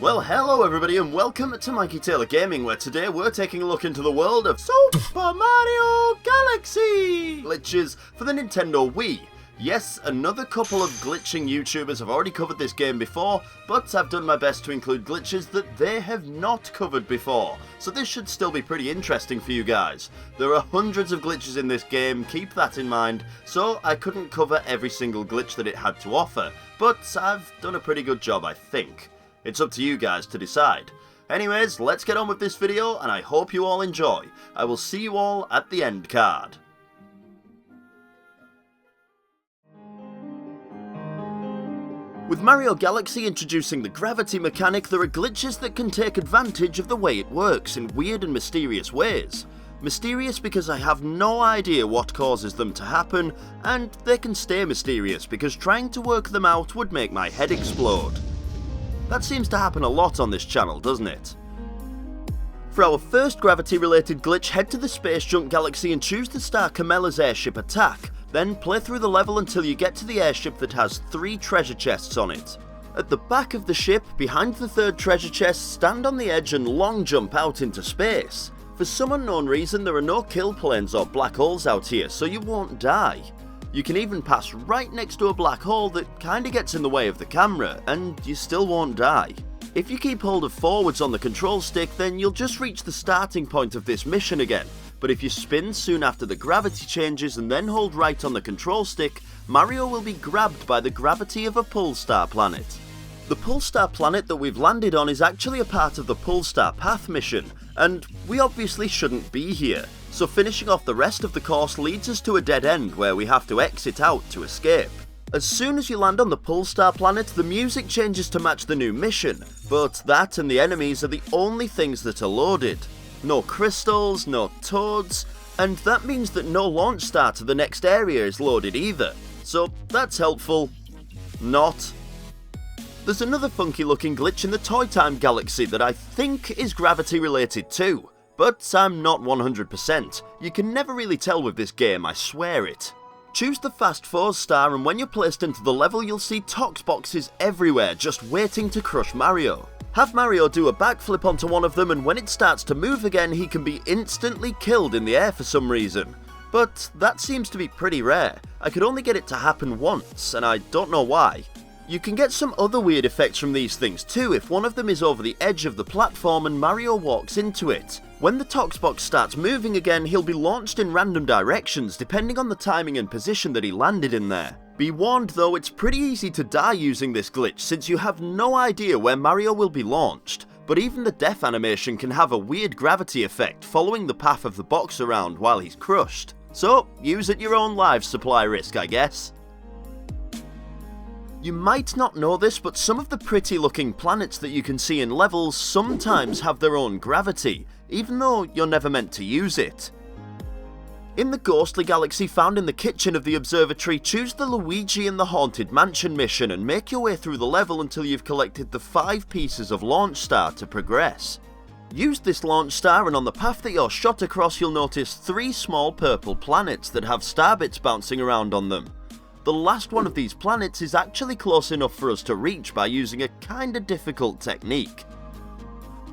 Well, hello everybody and welcome to MikeyTaylorGaming, where today we're taking a look into the world of Super Mario Galaxy glitches for the Nintendo Wii. Yes, another couple of glitching YouTubers have already covered this game before, but I've done my best to include glitches that they have not covered before, so this should still be pretty interesting for you guys. There are hundreds of glitches in this game, keep that in mind, so I couldn't cover every single glitch that it had to offer, but I've done a pretty good job, I think. It's up to you guys to decide. Anyways, let's get on with this video, and I hope you all enjoy. I will see you all at the end card. With Mario Galaxy introducing the gravity mechanic, there are glitches that can take advantage of the way it works in weird and mysterious ways. Mysterious because I have no idea what causes them to happen, and they can stay mysterious because trying to work them out would make my head explode. That seems to happen a lot on this channel, doesn't it? For our first gravity-related glitch, head to the Space Junk Galaxy and choose the star Camella's Airship attack. Then play through the level until you get to the airship that has 3 treasure chests on it. At the back of the ship, behind the 3rd treasure chest, stand on the edge and long jump out into space. For some unknown reason, there are no kill planes or black holes out here, so you won't die. You can even pass right next to a black hole that kinda gets in the way of the camera, and you still won't die. If you keep hold of forwards on the control stick, then you'll just reach the starting point of this mission again. But if you spin soon after the gravity changes and then hold right on the control stick, Mario will be grabbed by the gravity of a Pulsar planet. The Pulsar planet that we've landed on is actually a part of the Pulsar Path mission, and we obviously shouldn't be here, so finishing off the rest of the course leads us to a dead end where we have to exit out to escape. As soon as you land on the Pulsar planet, the music changes to match the new mission, but that and the enemies are the only things that are loaded. No crystals, no toads, and that means that no launch star to the next area is loaded either, so that's helpful. Not. There's another funky looking glitch in the Toy Time Galaxy that I think is gravity related too, but I'm not 100%. You can never really tell with this game, I swear it. Choose the Fast 4 star, and when you're placed into the level you'll see Tox boxes everywhere just waiting to crush Mario. Have Mario do a backflip onto one of them, and when it starts to move again he can be instantly killed in the air for some reason. But that seems to be pretty rare. I could only get it to happen once, and I don't know why. You can get some other weird effects from these things too if one of them is over the edge of the platform and Mario walks into it. When the Tox box starts moving again, he'll be launched in random directions depending on the timing and position that he landed in there. Be warned though, it's pretty easy to die using this glitch since you have no idea where Mario will be launched, but even the death animation can have a weird gravity effect following the path of the box around while he's crushed. So, use at your own life supply risk, I guess. You might not know this, but some of the pretty looking planets that you can see in levels sometimes have their own gravity, even though you're never meant to use it. In the Ghostly Galaxy found in the kitchen of the observatory, choose the Luigi in the Haunted Mansion mission and make your way through the level until you've collected the 5 pieces of launch star to progress. Use this launch star, and on the path that you're shot across you'll notice 3 small purple planets that have star bits bouncing around on them. The last one of these planets is actually close enough for us to reach by using a kinda difficult technique.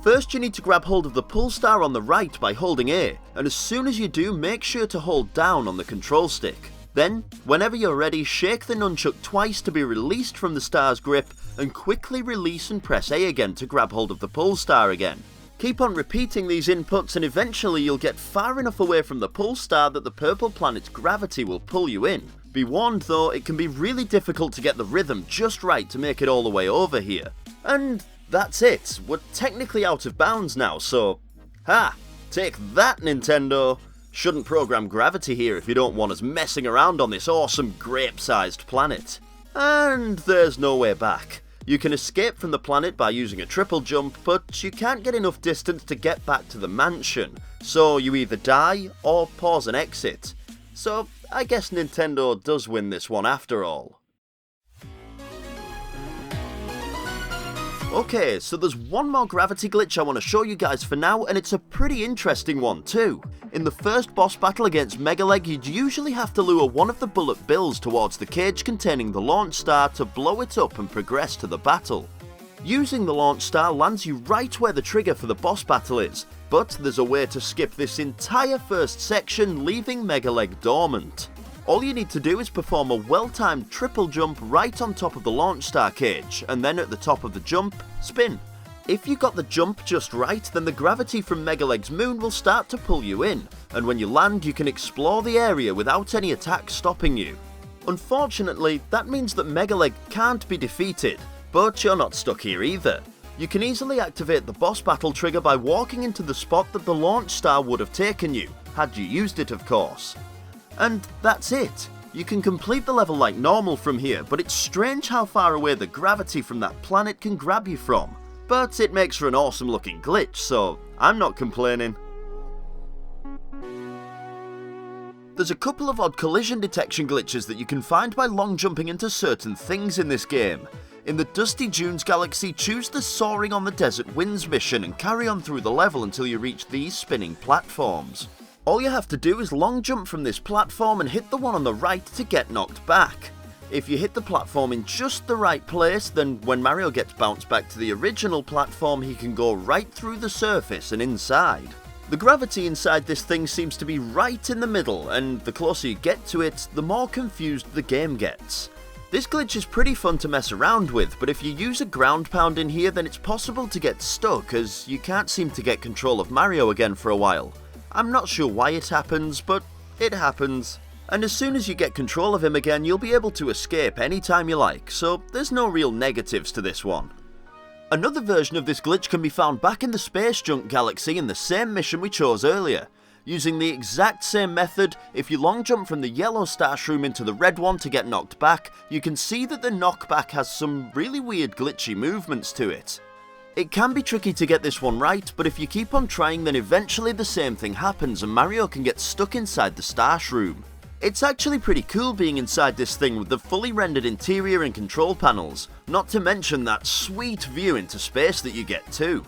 First you need to grab hold of the Pulsar on the right by holding A, and as soon as you do, make sure to hold down on the control stick. Then, whenever you're ready, shake the nunchuck twice to be released from the star's grip, and quickly release and press A again to grab hold of the Pulsar again. Keep on repeating these inputs and eventually you'll get far enough away from the Pulsar that the purple planet's gravity will pull you in. Be warned though, it can be really difficult to get the rhythm just right to make it all the way over here. And that's it, we're technically out of bounds now, so ha! Take that, Nintendo! Shouldn't program gravity here if you don't want us messing around on this awesome grape-sized planet. And there's no way back. You can escape from the planet by using a triple jump, but you can't get enough distance to get back to the mansion, so you either die or pause and exit. So I guess Nintendo does win this one after all. Okay, so there's one more gravity glitch I want to show you guys for now, and it's a pretty interesting one too. In the first boss battle against Megaleg, you'd usually have to lure one of the bullet bills towards the cage containing the launch star to blow it up and progress to the battle. Using the launch star lands you right where the trigger for the boss battle is, but there's a way to skip this entire first section, leaving Megaleg dormant. All you need to do is perform a well-timed triple jump right on top of the launch star cage, and then at the top of the jump, spin. If you got the jump just right, then the gravity from Megaleg's moon will start to pull you in, and when you land you can explore the area without any attacks stopping you. Unfortunately, that means that Megaleg can't be defeated, but you're not stuck here either. You can easily activate the boss battle trigger by walking into the spot that the launch star would have taken you, had you used it of course. And that's it. You can complete the level like normal from here, but it's strange how far away the gravity from that planet can grab you from. But it makes for an awesome looking glitch, so I'm not complaining. There's a couple of odd collision detection glitches that you can find by long jumping into certain things in this game. In the Dusty Dunes galaxy, choose the Soaring on the Desert Winds mission and carry on through the level until you reach these spinning platforms. All you have to do is long jump from this platform and hit the one on the right to get knocked back. If you hit the platform in just the right place, then when Mario gets bounced back to the original platform, he can go right through the surface and inside. The gravity inside this thing seems to be right in the middle, and the closer you get to it, the more confused the game gets. This glitch is pretty fun to mess around with, but if you use a ground pound in here, then it's possible to get stuck, as you can't seem to get control of Mario again for a while. I'm not sure why it happens, but it happens. And as soon as you get control of him again, you'll be able to escape anytime you like, so there's no real negatives to this one. Another version of this glitch can be found back in the Space Junk Galaxy in the same mission we chose earlier. Using the exact same method, if you long jump from the yellow Star Shroom into the red one to get knocked back, you can see that the knockback has some really weird glitchy movements to it. It can be tricky to get this one right, but if you keep on trying, then eventually the same thing happens and Mario can get stuck inside the Star Shroom. It's actually pretty cool being inside this thing with the fully rendered interior and control panels, not to mention that sweet view into space that you get too.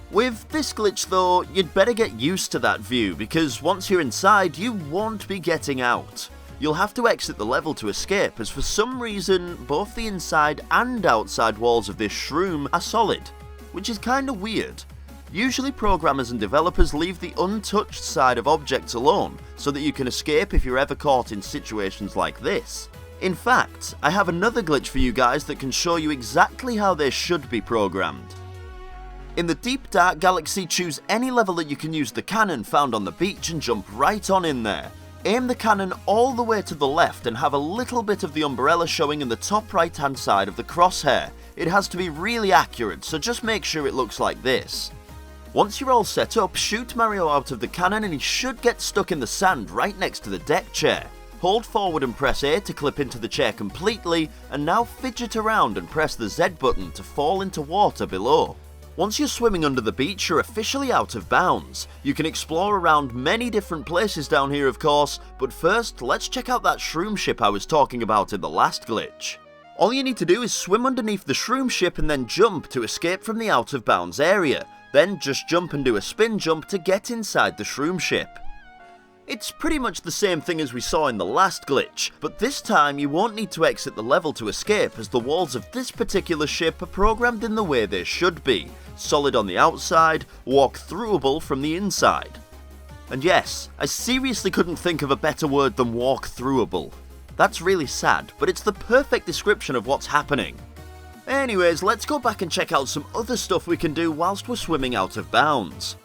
With this glitch though, you'd better get used to that view, because once you're inside, you won't be getting out. You'll have to exit the level to escape, as for some reason, both the inside and outside walls of this shroom are solid, which is kinda weird. Usually programmers and developers leave the untouched side of objects alone, so that you can escape if you're ever caught in situations like this. In fact, I have another glitch for you guys that can show you exactly how they should be programmed. In the Deep Dark Galaxy, choose any level that you can use the cannon found on the beach and jump right on in there. Aim the cannon all the way to the left and have a little bit of the umbrella showing in the top right hand side of the crosshair. It has to be really accurate, so just make sure it looks like this. Once you're all set up, shoot Mario out of the cannon and he should get stuck in the sand right next to the deck chair. Hold forward and press A to clip into the chair completely, and now fidget around and press the Z button to fall into water below. Once you're swimming under the beach, you're officially out of bounds. You can explore around many different places down here of course, but first let's check out that shroom ship I was talking about in the last glitch. All you need to do is swim underneath the shroom ship and then jump to escape from the out of bounds area. Then just jump and do a spin jump to get inside the shroom ship. It's pretty much the same thing as we saw in the last glitch, but this time you won't need to exit the level to escape, as the walls of this particular ship are programmed in the way they should be. Solid on the outside, walk-throughable from the inside. And yes, I seriously couldn't think of a better word than walk-throughable. That's really sad, but it's the perfect description of what's happening. Anyways, let's go back and check out some other stuff we can do whilst we're swimming out of bounds.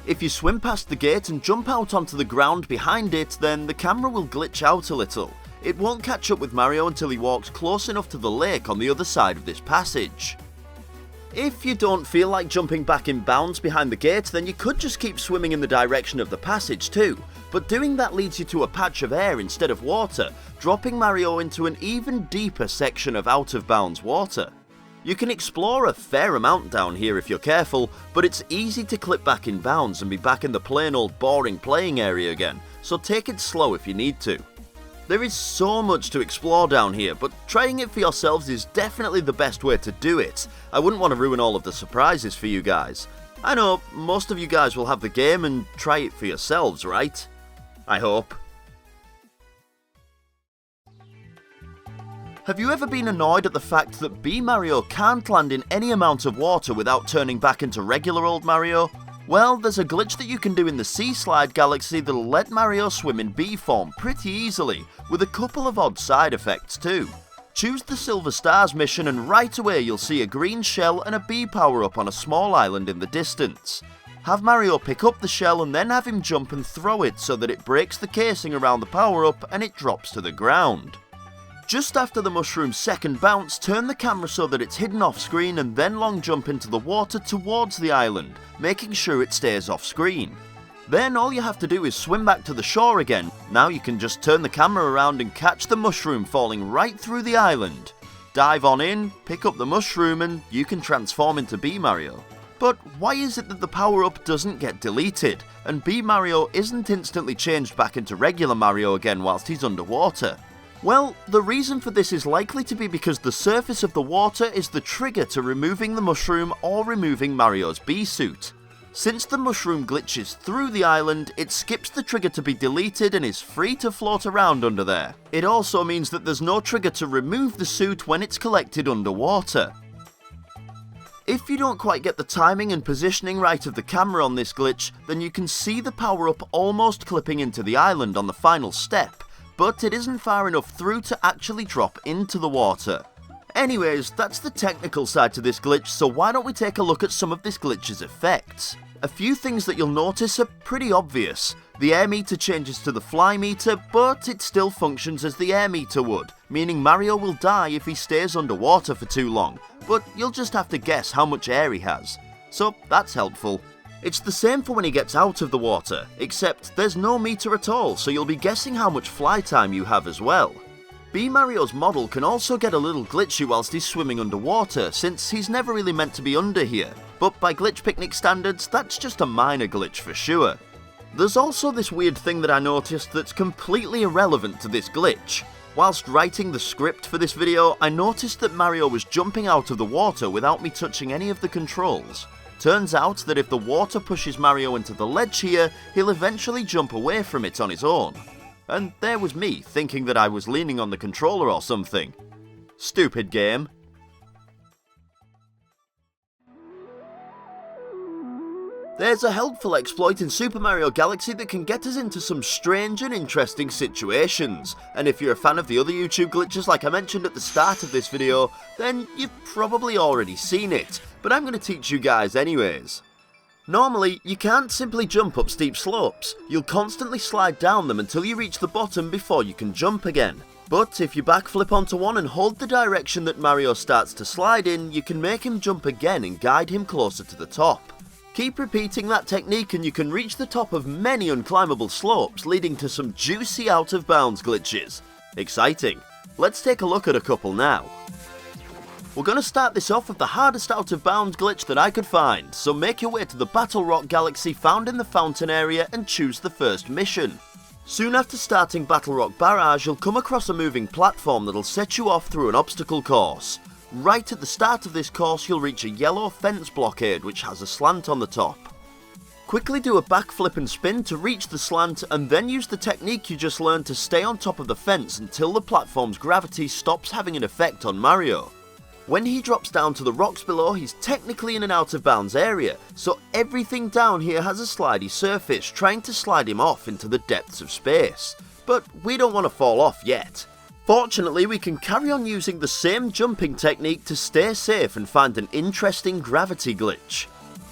If you swim past the gate and jump out onto the ground behind it, then the camera will glitch out a little. It won't catch up with Mario until he walks close enough to the lake on the other side of this passage. If you don't feel like jumping back in bounds behind the gate, then you could just keep swimming in the direction of the passage too, but doing that leads you to a patch of air instead of water, dropping Mario into an even deeper section of out of bounds water. You can explore a fair amount down here if you're careful, but it's easy to clip back in bounds and be back in the plain old boring playing area again, so take it slow if you need to. There is so much to explore down here, but trying it for yourselves is definitely the best way to do it. I wouldn't want to ruin all of the surprises for you guys. I know, most of you guys will have the game and try it for yourselves, right? I hope. Have you ever been annoyed at the fact that B Mario can't land in any amount of water without turning back into regular old Mario? Well, there's a glitch that you can do in the Sea Slide Galaxy that'll let Mario swim in B form pretty easily, with a couple of odd side effects too. Choose the Silver Stars mission and right away you'll see a green shell and a B power-up on a small island in the distance. Have Mario pick up the shell and then have him jump and throw it so that it breaks the casing around the power-up and it drops to the ground. Just after the mushroom's second bounce, turn the camera so that it's hidden off screen and then long jump into the water towards the island, making sure it stays off screen. Then all you have to do is swim back to the shore again. Now you can just turn the camera around and catch the mushroom falling right through the island. Dive on in, pick up the mushroom and you can transform into B Mario. But why is it that the power-up doesn't get deleted, and B Mario isn't instantly changed back into regular Mario again whilst he's underwater? Well, the reason for this is likely to be because the surface of the water is the trigger to removing the mushroom or removing Mario's B-suit. Since the mushroom glitches through the island, it skips the trigger to be deleted and is free to float around under there. It also means that there's no trigger to remove the suit when it's collected underwater. If you don't quite get the timing and positioning right of the camera on this glitch, then you can see the power-up almost clipping into the island on the final step, but it isn't far enough through to actually drop into the water. Anyways, that's the technical side to this glitch, so why don't we take a look at some of this glitch's effects. A few things that you'll notice are pretty obvious. The air meter changes to the fly meter, but it still functions as the air meter would, meaning Mario will die if he stays underwater for too long, but you'll just have to guess how much air he has. So that's helpful. It's the same for when he gets out of the water, except there's no meter at all, so you'll be guessing how much fly time you have as well. B Mario's model can also get a little glitchy whilst he's swimming underwater, since he's never really meant to be under here, but by Glitch Picnic standards, that's just a minor glitch for sure. There's also this weird thing that I noticed that's completely irrelevant to this glitch. Whilst writing the script for this video, I noticed that Mario was jumping out of the water without me touching any of the controls. Turns out that if the water pushes Mario into the ledge here, he'll eventually jump away from it on his own. And there was me, thinking that I was leaning on the controller or something. Stupid game. There's a helpful exploit in Super Mario Galaxy that can get us into some strange and interesting situations, and if you're a fan of the other YouTube glitches like I mentioned at the start of this video, then you've probably already seen it, but I'm going to teach you guys anyways. Normally, you can't simply jump up steep slopes, you'll constantly slide down them until you reach the bottom before you can jump again. But if you backflip onto one and hold the direction that Mario starts to slide in, you can make him jump again and guide him closer to the top. Keep repeating that technique and you can reach the top of many unclimbable slopes, leading to some juicy out-of-bounds glitches. Exciting. Let's take a look at a couple now. We're going to start this off with the hardest out-of-bounds glitch that I could find, so make your way to the Battle Rock Galaxy found in the fountain area and choose the first mission. Soon after starting Battle Rock Barrage, you'll come across a moving platform that'll set you off through an obstacle course. Right at the start of this course you'll reach a yellow fence blockade which has a slant on the top. Quickly do a backflip and spin to reach the slant and then use the technique you just learned to stay on top of the fence until the platform's gravity stops having an effect on Mario. When he drops down to the rocks below, he's technically in an out-of-bounds area, so everything down here has a slidey surface trying to slide him off into the depths of space. But we don't want to fall off yet. Fortunately, we can carry on using the same jumping technique to stay safe and find an interesting gravity glitch.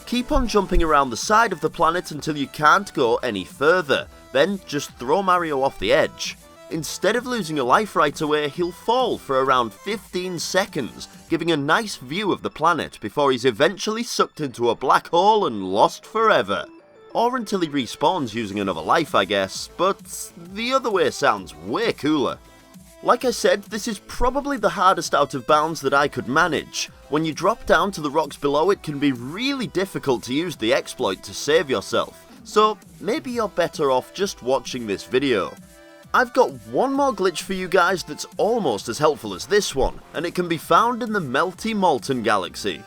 Keep on jumping around the side of the planet until you can't go any further, then just throw Mario off the edge. Instead of losing a life right away, he'll fall for around 15 seconds, giving a nice view of the planet before he's eventually sucked into a black hole and lost forever. Or until he respawns using another life, I guess, but the other way sounds way cooler. Like I said, this is probably the hardest out of bounds that I could manage. When you drop down to the rocks below, it can be really difficult to use the exploit to save yourself, so maybe you're better off just watching this video. I've got one more glitch for you guys that's almost as helpful as this one, and it can be found in the Melty Molten Galaxy.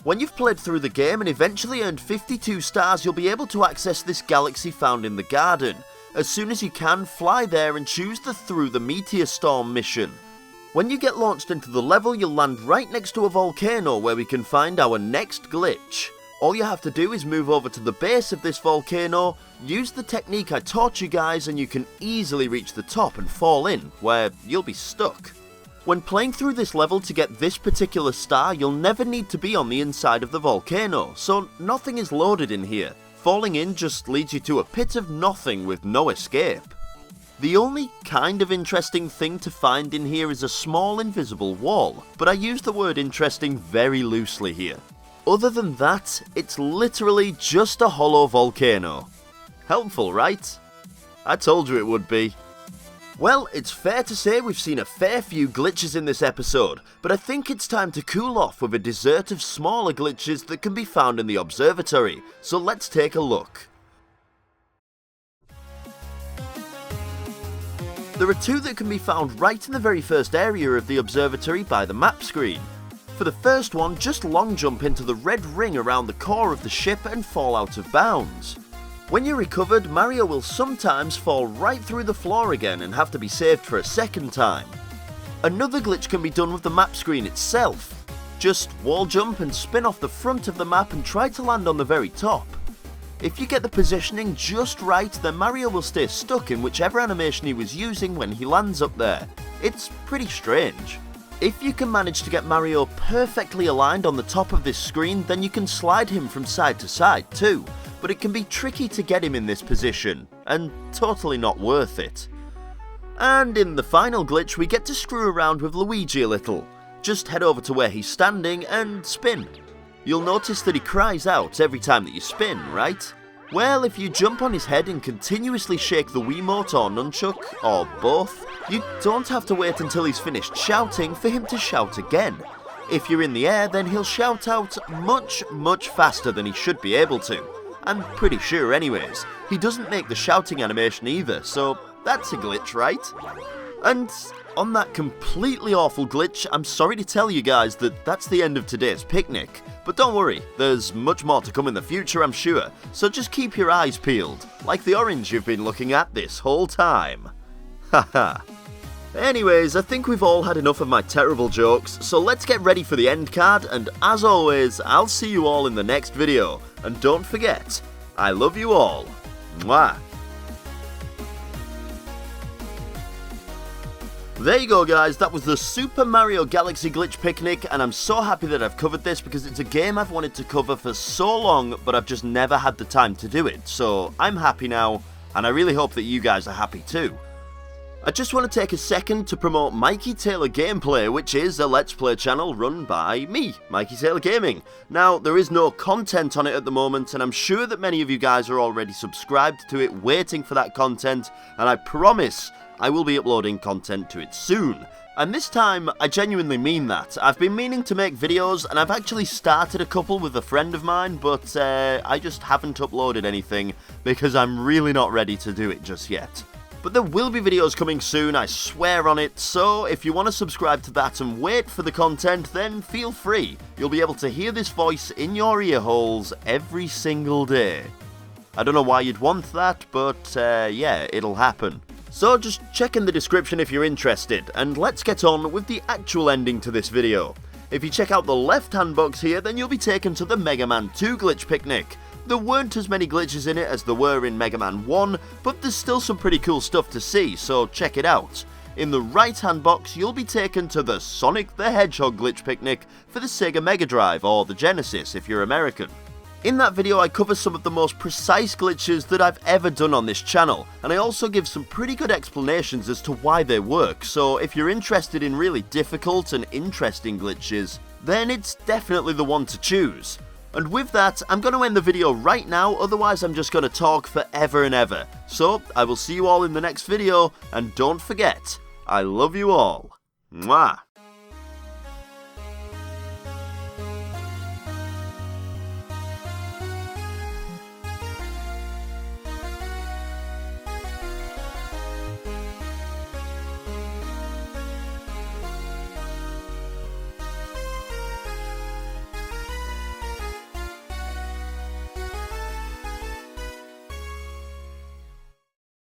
When you've played through the game and eventually earned 52 stars, you'll be able to access this galaxy found in the garden. As soon as you can, fly there and choose the Through the Meteor Storm mission. When you get launched into the level, you'll land right next to a volcano where we can find our next glitch. All you have to do is move over to the base of this volcano, use the technique I taught you guys, and you can easily reach the top and fall in, where you'll be stuck. When playing through this level to get this particular star, you'll never need to be on the inside of the volcano, so nothing is loaded in here. Falling in just leads you to a pit of nothing with no escape. The only kind of interesting thing to find in here is a small invisible wall, but I use the word interesting very loosely here. Other than that, it's literally just a hollow volcano. Helpful, right? I told you it would be. Well, it's fair to say we've seen a fair few glitches in this episode, but I think it's time to cool off with a dessert of smaller glitches that can be found in the observatory, so let's take a look. There are two that can be found right in the very first area of the observatory by the map screen. For the first one, just long jump into the red ring around the core of the ship and fall out of bounds. When you're recovered, Mario will sometimes fall right through the floor again and have to be saved for a second time. Another glitch can be done with the map screen itself. Just wall jump and spin off the front of the map and try to land on the very top. If you get the positioning just right, then Mario will stay stuck in whichever animation he was using when he lands up there. It's pretty strange. If you can manage to get Mario perfectly aligned on the top of this screen, then you can slide him from side to side too, but it can be tricky to get him in this position, and totally not worth it. And in the final glitch, we get to screw around with Luigi a little. Just head over to where he's standing and spin. You'll notice that he cries out every time that you spin, right? Well, if you jump on his head and continuously shake the Wiimote or Nunchuk, or both, you don't have to wait until he's finished shouting for him to shout again. If you're in the air, then he'll shout out much faster than he should be able to. I'm pretty sure anyways. He doesn't make the shouting animation either, so that's a glitch, right? And on that completely awful glitch, I'm sorry to tell you guys that that's the end of today's picnic. But don't worry, there's much more to come in the future, I'm sure, so just keep your eyes peeled, like the orange you've been looking at this whole time. Haha. Anyways, I think we've all had enough of my terrible jokes, so let's get ready for the end card, and as always, I'll see you all in the next video. And don't forget, I love you all. Mwah. There you go guys, that was the Super Mario Galaxy Glitch Picnic, and I'm so happy that I've covered this because it's a game I've wanted to cover for so long, but I've just never had the time to do it, so I'm happy now, and I really hope that you guys are happy too. I just want to take a second to promote Mikey Taylor Gameplay, which is a Let's Play channel run by me, Mikey Taylor Gaming. Now, there is no content on it at the moment, and I'm sure that many of you guys are already subscribed to it, waiting for that content, and I promise I will be uploading content to it soon. And this time, I genuinely mean that. I've been meaning to make videos, and I've actually started a couple with a friend of mine, but I just haven't uploaded anything, because I'm really not ready to do it just yet. But there will be videos coming soon, I swear on it, so if you want to subscribe to that and wait for the content, then feel free. You'll be able to hear this voice in your ear holes every single day. I don't know why you'd want that, but yeah, it'll happen. So just check in the description if you're interested, and let's get on with the actual ending to this video. If you check out the left hand box here, then you'll be taken to the Mega Man 2 Glitch Picnic. There weren't as many glitches in it as there were in Mega Man 1, but there's still some pretty cool stuff to see, so check it out. In the right hand box, you'll be taken to the Sonic the Hedgehog Glitch Picnic for the Sega Mega Drive, or the Genesis if you're American. In that video I cover some of the most precise glitches that I've ever done on this channel, and I also give some pretty good explanations as to why they work, so if you're interested in really difficult and interesting glitches, then it's definitely the one to choose. And with that, I'm going to end the video right now, otherwise I'm just going to talk forever and ever. So, I will see you all in the next video, and don't forget, I love you all. Mwah!